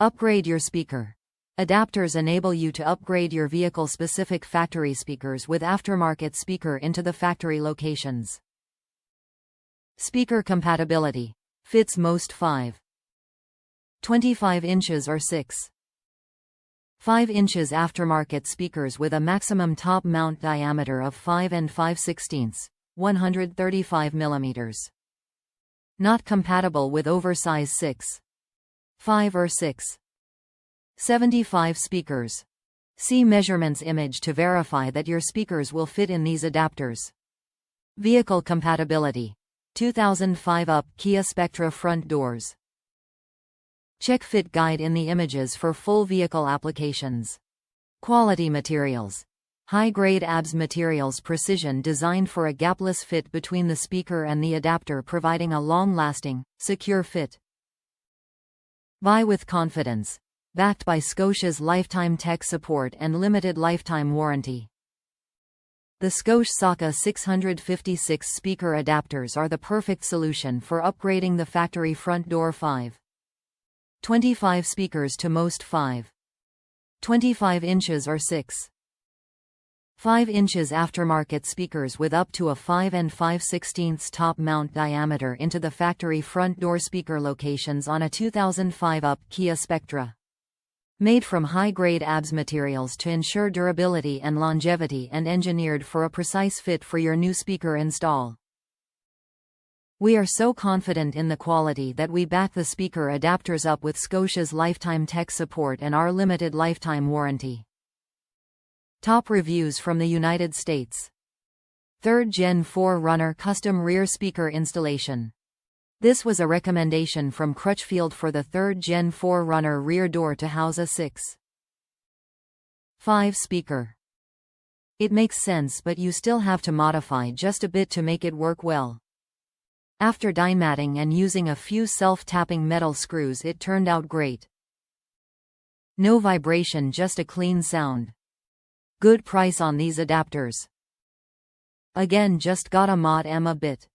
Upgrade your speaker. Adapters enable you to upgrade your vehicle-specific factory speakers with aftermarket speaker into the factory locations. Speaker compatibility. Fits most 5.25 inches or 6.5 inches aftermarket speakers with a maximum top mount diameter of 5 5/16, 135 mm. Not compatible with oversize 6.5 or 6.75 speakers. See measurements image to verify that your speakers will fit in these adapters. Vehicle compatibility. 2005 up Kia Spectra Front Doors. Check fit guide in the images for full vehicle applications. Quality materials. High-grade ABS materials, precision designed for a gapless fit between the speaker and the adapter, providing a long-lasting, secure fit. Buy with confidence. Backed by Scosche's lifetime tech support and limited lifetime warranty. The Scosche Saka 656 speaker adapters are the perfect solution for upgrading the factory front door 5.25 speakers to most 5.25 inches or 6.5 inches aftermarket speakers with up to a 5 5/16 top mount diameter into the factory front door speaker locations on a 2005 up Kia Spectra. Made from high-grade ABS materials to ensure durability and longevity, and engineered for a precise fit for your new speaker install. We are so confident in the quality that we back the speaker adapters up with Scosche's lifetime tech support and our limited lifetime warranty. Top reviews from the United States. 3rd Gen 4Runner custom rear speaker installation. This was a recommendation from Crutchfield for the 3rd Gen 4Runner rear door to house a 6.5 speaker. It makes sense, but you still have to modify just a bit to make it work well. After die matting and using a few self-tapping metal screws, it turned out great. No vibration, just a clean sound. Good price on these adapters. Again, just got a mod M a bit.